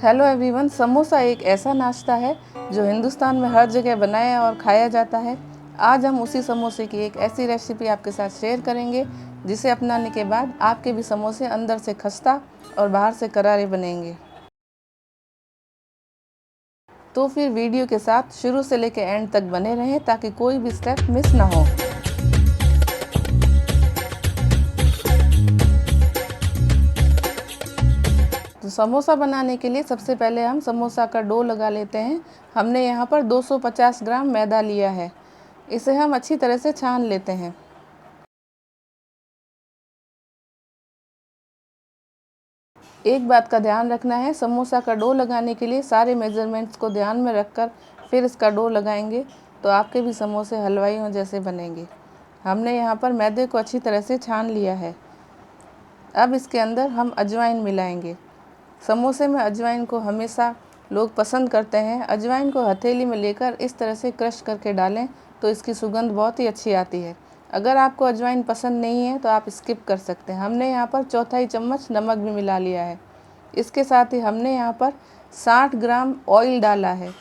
Hello everyone. Samosa एक ऐसा नाश्ता है जो हिंदुस्तान में हर जगह बनाया और खाया जाता है। आज हम उसी समोसे की एक ऐसी रेसिपी आपके साथ शेयर करेंगे जिसे अपनाने के बाद आपके भी समोसे अंदर से खस्ता और बाहर से करारे बनेंगे। तो फिर वीडियो के साथ शुरू से लेकर एंड तक बने रहें ताकि कोई भी स्टेप मिस ना हो। तो समोसा बनाने के लिए सबसे पहले हम समोसा का डो लगा लेते हैं। हमने यहाँ पर 250 ग्राम मैदा लिया है। इसे हम अच्छी तरह से छान लेते हैं। एक बात का ध्यान रखना है, समोसा का डो लगाने के लिए सारे मेजरमेंट्स को ध्यान में रखकर फिर इसका डो लगाएंगे तो आपके भी समोसे हलवाइयों जैसे बनेंगे। हमने यहाँ पर मैदे को अच्छी तरह से छान लिया है। अब इसके अंदर हम अजवाइन मिलाएंगे। समोसे में अजवाइन को हमेशा लोग पसंद करते हैं। अजवाइन को हथेली में लेकर इस तरह से क्रश करके डालें तो इसकी सुगंध बहुत ही अच्छी आती है। अगर आपको अजवाइन पसंद नहीं है तो आप स्किप कर सकते हैं। हमने यहाँ पर चौथाई चम्मच नमक भी मिला लिया है। इसके साथ ही हमने यहाँ पर 60 ग्राम ऑयल डाला है।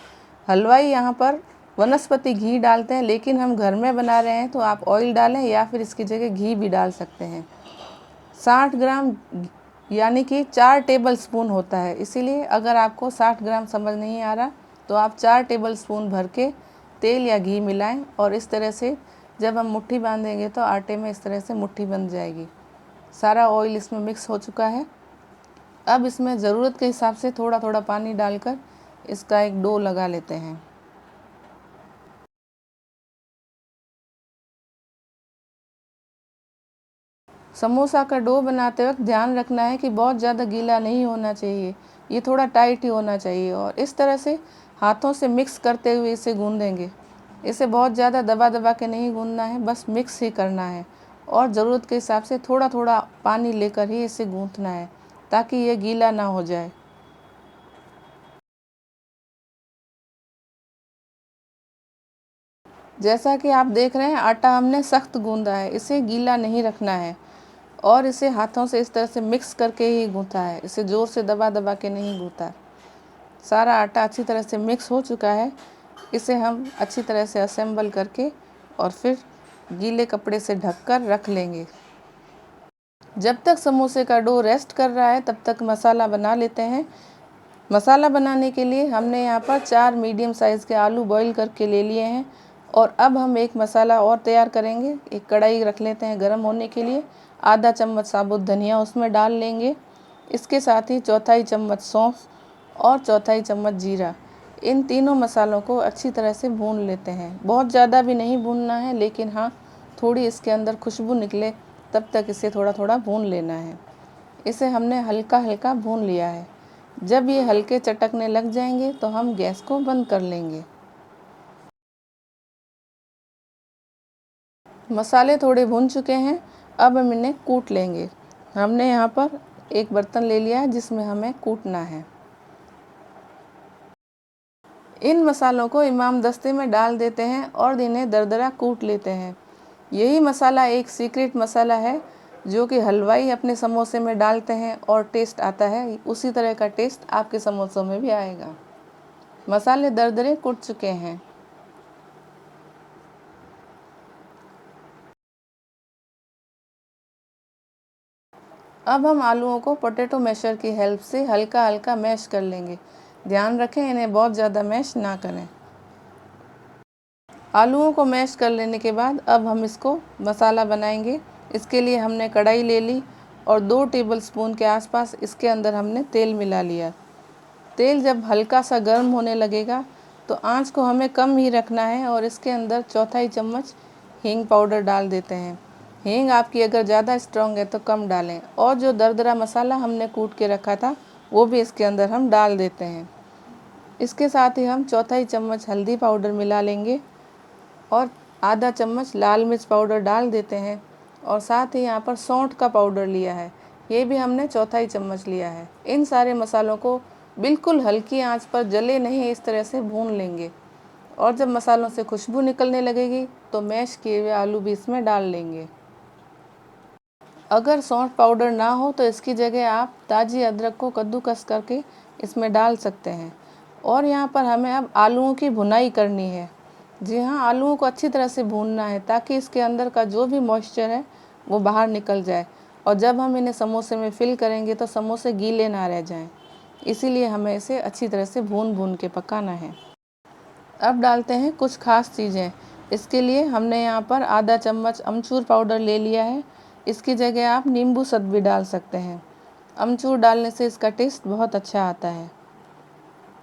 हलवाई यहाँ पर वनस्पति घी डालते हैं, लेकिन हम घर में बना रहे हैं तो आप ऑयल डालें या फिर इसकी जगह घी भी डाल सकते हैं। 60 ग्राम यानी कि 4 टेबल स्पून होता है, इसीलिए अगर आपको 60 ग्राम समझ नहीं आ रहा तो आप 4 टेबल स्पून भर के तेल या घी मिलाएं और इस तरह से जब हम मुट्ठी बांधेंगे तो आटे में इस तरह से मुट्ठी बन जाएगी। सारा ऑयल इसमें मिक्स हो चुका है। अब इसमें ज़रूरत के हिसाब से थोड़ा थोड़ा पानी डालकर इसका एक डो लगा लेते हैं। समोसा का डो बनाते वक्त ध्यान रखना है कि बहुत ज़्यादा गीला नहीं होना चाहिए, ये थोड़ा टाइट ही होना चाहिए और इस तरह से हाथों से मिक्स करते हुए इसे गूंदेंगे। इसे बहुत ज़्यादा दबा दबा के नहीं गूंदना है, बस मिक्स ही करना है और ज़रूरत के हिसाब से थोड़ा थोड़ा पानी लेकर ही इसे गूंथना है ताकि ये गीला ना हो जाए। जैसा कि आप देख रहे हैं, आटा हमने सख्त गूंदा है, इसे गीला नहीं रखना है और इसे हाथों से इस तरह से मिक्स करके ही गूंथा है, इसे ज़ोर से दबा दबा के नहीं गूंथा। सारा आटा अच्छी तरह से मिक्स हो चुका है। इसे हम अच्छी तरह से असेंबल करके और फिर गीले कपड़े से ढककर रख लेंगे। जब तक समोसे का डो रेस्ट कर रहा है तब तक मसाला बना लेते हैं। मसाला बनाने के लिए हमने यहाँ पर 4 मीडियम साइज़ के आलू बॉईल करके ले लिए हैं और अब हम एक मसाला और तैयार करेंगे। एक कढ़ाई रख लेते हैं गर्म होने के लिए। आधा चम्मच साबुत धनिया उसमें डाल लेंगे। इसके साथ ही चौथाई चम्मच सौंफ और चौथाई चम्मच जीरा। इन तीनों मसालों को अच्छी तरह से भून लेते हैं। बहुत ज़्यादा भी नहीं भूनना है, लेकिन हाँ, थोड़ी इसके अंदर खुशबू निकले तब तक इसे थोड़ा थोड़ा भून लेना है। इसे हमने हल्का हल्का भून लिया है। जब ये हल्के चटकने लग जाएंगे तो हम गैस को बंद कर लेंगे। मसाले थोड़े भुन चुके हैं, अब हम इन्हें कूट लेंगे। हमने यहाँ पर एक बर्तन ले लिया है जिसमें हमें कूटना है। इन मसालों को इमाम दस्ते में डाल देते हैं और इन्हें दरदरा कूट लेते हैं। यही मसाला एक सीक्रेट मसाला है जो कि हलवाई अपने समोसे में डालते हैं और टेस्ट आता है। उसी तरह का टेस्ट आपके समोसों में भी आएगा। मसाले दरदरे कूट चुके हैं। अब हम आलूओं को पोटैटो मैशर की हेल्प से हल्का हल्का मैश कर लेंगे। ध्यान रखें, इन्हें बहुत ज़्यादा मैश ना करें। आलूओं को मैश कर लेने के बाद अब हम इसको मसाला बनाएंगे। इसके लिए हमने कढ़ाई ले ली और 2 टेबलस्पून के आसपास इसके अंदर हमने तेल मिला लिया। तेल जब हल्का सा गर्म होने लगेगा तो आंच को हमें कम ही रखना है और इसके अंदर चौथाई चम्मच हींग पाउडर डाल देते हैं। हींग आपकी अगर ज़्यादा स्ट्रॉन्ग है तो कम डालें और जो दरदरा मसाला हमने कूट के रखा था वो भी इसके अंदर हम डाल देते हैं। इसके साथ ही हम चौथाई चम्मच हल्दी पाउडर मिला लेंगे और आधा चम्मच लाल मिर्च पाउडर डाल देते हैं और साथ ही यहाँ पर सौंठ का पाउडर लिया है, ये भी हमने चौथाई चम्मच लिया है। इन सारे मसालों को बिल्कुल हल्की आंच पर, जले नहीं, इस तरह से भून लेंगे और जब मसालों से खुशबू निकलने लगेगी तो मैश किए हुए आलू भी इसमें डाल लेंगे। अगर सौंठ पाउडर ना हो तो इसकी जगह आप ताज़ी अदरक को कद्दूकस करके इसमें डाल सकते हैं। और यहाँ पर हमें अब आलूओं की भुनाई करनी है। जी हाँ, आलूओं को अच्छी तरह से भूनना है ताकि इसके अंदर का जो भी मॉइस्चर है वो बाहर निकल जाए, और जब हम इन्हें समोसे में फिल करेंगे तो समोसे गीले ना रह जाएं। इसीलिए हमें इसे अच्छी तरह से भून भून के पकाना है। अब डालते हैं कुछ खास चीज़ें। इसके लिए हमने यहाँ पर आधा चम्मच अमचूर पाउडर ले लिया है। इसकी जगह आप नींबू सद भी डाल सकते हैं। अमचूर डालने से इसका टेस्ट बहुत अच्छा आता है।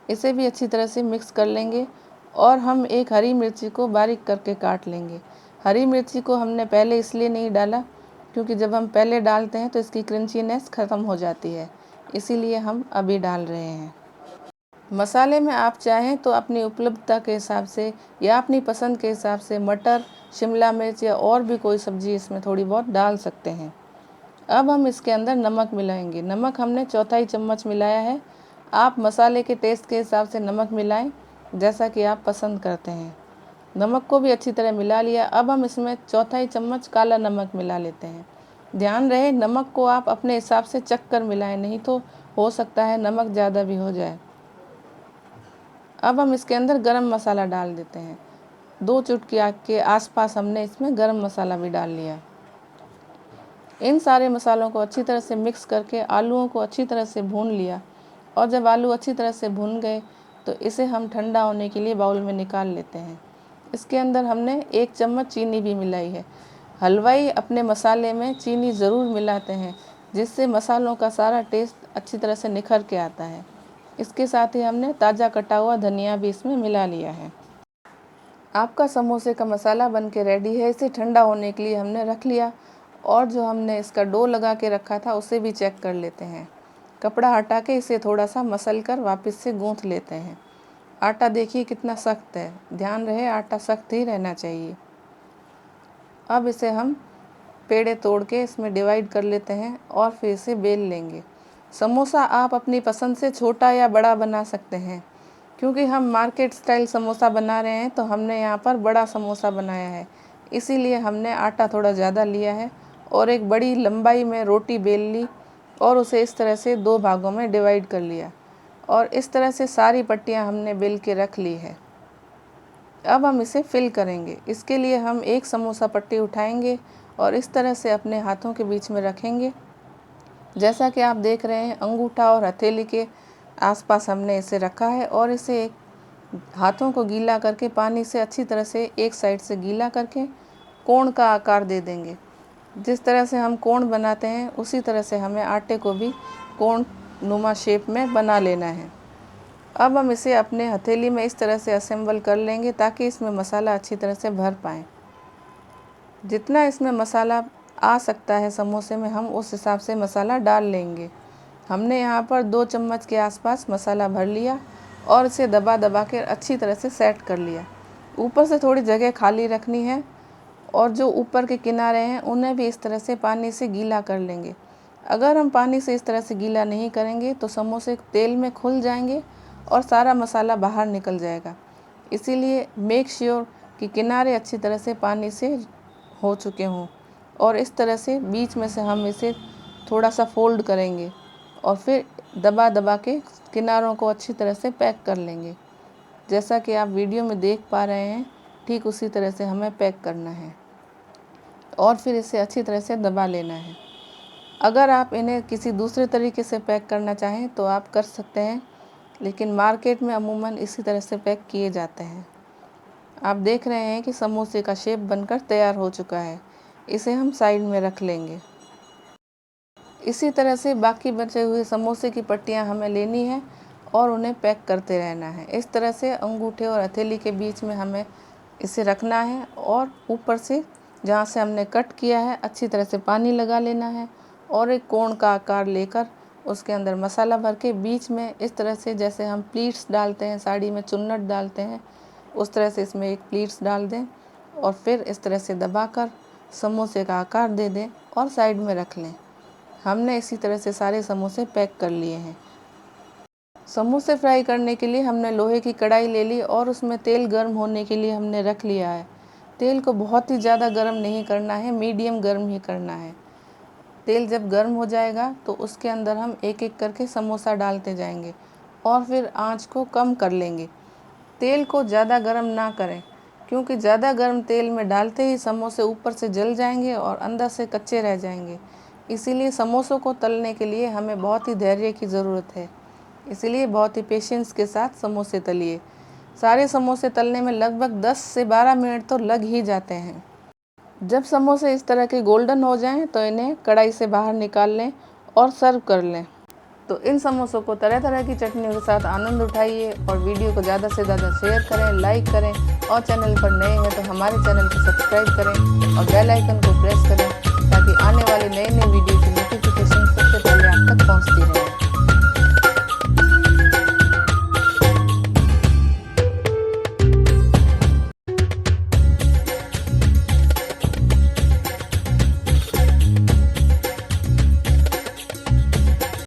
इसे भी अच्छी तरह से मिक्स कर लेंगे और हम एक हरी मिर्ची को बारीक करके काट लेंगे। हरी मिर्ची को हमने पहले इसलिए नहीं डाला क्योंकि जब हम पहले डालते हैं तो इसकी क्रंचीनेस ख़त्म हो जाती है, इसीलिए हम अभी डाल रहे हैं। मसाले में आप चाहें तो अपनी उपलब्धता के हिसाब से या अपनी पसंद के हिसाब से मटर, शिमला मिर्च या और भी कोई सब्ज़ी इसमें थोड़ी बहुत डाल सकते हैं। अब हम इसके अंदर नमक मिलाएंगे। नमक हमने चौथाई चम्मच मिलाया है। आप मसाले के टेस्ट के हिसाब से नमक मिलाएं जैसा कि आप पसंद करते हैं। नमक को भी अच्छी तरह मिला लिया। अब हम इसमें चौथाई चम्मच काला नमक मिला लेते हैं। ध्यान रहे नमक को आप अपने हिसाब से चख कर मिलाएं, नहीं तो हो सकता है नमक ज़्यादा भी हो जाए। अब हम इसके अंदर गरम मसाला डाल देते हैं। 2 चुटकी के आसपास हमने इसमें गरम मसाला भी डाल लिया। इन सारे मसालों को अच्छी तरह से मिक्स करके आलूओं को अच्छी तरह से भून लिया, और जब आलू अच्छी तरह से भून गए तो इसे हम ठंडा होने के लिए बाउल में निकाल लेते हैं। इसके अंदर हमने 1 चम्मच चीनी भी मिलाई है। हलवाई अपने मसाले में चीनी ज़रूर मिलाते हैं, जिससे मसालों का सारा टेस्ट अच्छी तरह से निखर के आता है। इसके साथ ही हमने ताज़ा कटा हुआ धनिया भी इसमें मिला लिया है। आपका समोसे का मसाला बन के रेडी है। इसे ठंडा होने के लिए हमने रख लिया, और जो हमने इसका डो लगा के रखा था उसे भी चेक कर लेते हैं। कपड़ा हटा के इसे थोड़ा सा मसल कर वापस से गूँथ लेते हैं। आटा देखिए कितना सख्त है। ध्यान रहे आटा सख्त ही रहना चाहिए। अब इसे हम पेड़े तोड़ के इसमें डिवाइड कर लेते हैं और फिर इसे बेल लेंगे। समोसा आप अपनी पसंद से छोटा या बड़ा बना सकते हैं। क्योंकि हम मार्केट स्टाइल समोसा बना रहे हैं तो हमने यहाँ पर बड़ा समोसा बनाया है, इसीलिए हमने आटा थोड़ा ज़्यादा लिया है और एक बड़ी लंबाई में रोटी बेल ली और उसे इस तरह से 2 भागों में डिवाइड कर लिया, और इस तरह से सारी पट्टियाँ हमने बेल के रख ली है। अब हम इसे फिल करेंगे। इसके लिए हम एक समोसा पट्टी उठाएंगे और इस तरह से अपने हाथों के बीच में रखेंगे। जैसा कि आप देख रहे हैं, अंगूठा और हथेली के आसपास हमने इसे रखा है, और इसे हाथों को गीला करके पानी से अच्छी तरह से एक साइड से गीला करके कोण का आकार दे देंगे। जिस तरह से हम कोण बनाते हैं उसी तरह से हमें आटे को भी कोण नुमा शेप में बना लेना है। अब हम इसे अपने हथेली में इस तरह से असेंबल कर लेंगे ताकि इसमें मसाला अच्छी तरह से भर पाए। जितना इसमें मसाला आ सकता है समोसे में, हम उस हिसाब से मसाला डाल लेंगे। हमने यहाँ पर 2 चम्मच के आसपास मसाला भर लिया और इसे दबा दबा के अच्छी तरह से सेट कर लिया। ऊपर से थोड़ी जगह खाली रखनी है, और जो ऊपर के किनारे हैं उन्हें भी इस तरह से पानी से गीला कर लेंगे। अगर हम पानी से इस तरह से गीला नहीं करेंगे तो समोसे तेल में खुल जाएंगे और सारा मसाला बाहर निकल जाएगा। इसीलिए मेक श्योर कि किनारे अच्छी तरह से पानी से हो चुके हों, और इस तरह से बीच में से हम इसे थोड़ा सा फोल्ड करेंगे और फिर दबा दबा के किनारों को अच्छी तरह से पैक कर लेंगे। जैसा कि आप वीडियो में देख पा रहे हैं, ठीक उसी तरह से हमें पैक करना है और फिर इसे अच्छी तरह से दबा लेना है। अगर आप इन्हें किसी दूसरे तरीके से पैक करना चाहें तो आप कर सकते हैं, लेकिन मार्केट में अमूमन इसी तरह से पैक किए जाते हैं। आप देख रहे हैं कि समोसे का शेप बनकर तैयार हो चुका है। इसे हम साइड में रख लेंगे। इसी तरह से बाकी बचे हुए समोसे की पट्टियां हमें लेनी है और उन्हें पैक करते रहना है। इस तरह से अंगूठे और हथेली के बीच में हमें इसे रखना है, और ऊपर से जहाँ से हमने कट किया है अच्छी तरह से पानी लगा लेना है, और एक कोण का आकार लेकर उसके अंदर मसाला भर के बीच में इस तरह से, जैसे हम प्लीट्स डालते हैं, साड़ी में चुन्नट डालते हैं, उस तरह से इसमें एक प्लीट्स डाल दें और फिर इस तरह से दबाकर समोसे का आकार दे दें और साइड में रख लें। हमने इसी तरह से सारे समोसे पैक कर लिए हैं। समोसे फ्राई करने के लिए हमने लोहे की कढ़ाई ले ली और उसमें तेल गर्म होने के लिए हमने रख लिया है। तेल को बहुत ही ज़्यादा गर्म नहीं करना है, मीडियम गर्म ही करना है। तेल जब गर्म हो जाएगा तो उसके अंदर हम एक एक करके समोसा डालते जाएंगे और फिर आंच को कम कर लेंगे। तेल को ज़्यादा गर्म ना करें, क्योंकि ज़्यादा गर्म तेल में डालते ही समोसे ऊपर से जल जाएंगे और अंदर से कच्चे रह जाएंगे। इसीलिए समोसों को तलने के लिए हमें बहुत ही धैर्य की ज़रूरत है। इसीलिए बहुत ही पेशेंस के साथ समोसे तलिए। सारे समोसे तलने में लगभग 10 से 12 मिनट तो लग ही जाते हैं। जब समोसे इस तरह के गोल्डन हो जाएं तो इन्हें कढ़ाई से बाहर निकाल लें और सर्व कर लें। तो इन समोसों को तरह तरह की चटनियों के साथ आनंद उठाइए और वीडियो को ज़्यादा से ज़्यादा शेयर करें, लाइक करें और चैनल पर नए हैं तो हमारे चैनल को सब्सक्राइब करें और बेल आइकन को प्रेस करें ताकि आने वाले नए वीडियो की नोटिफिकेशन सबसे पहले आप तक पहुंचती रहे।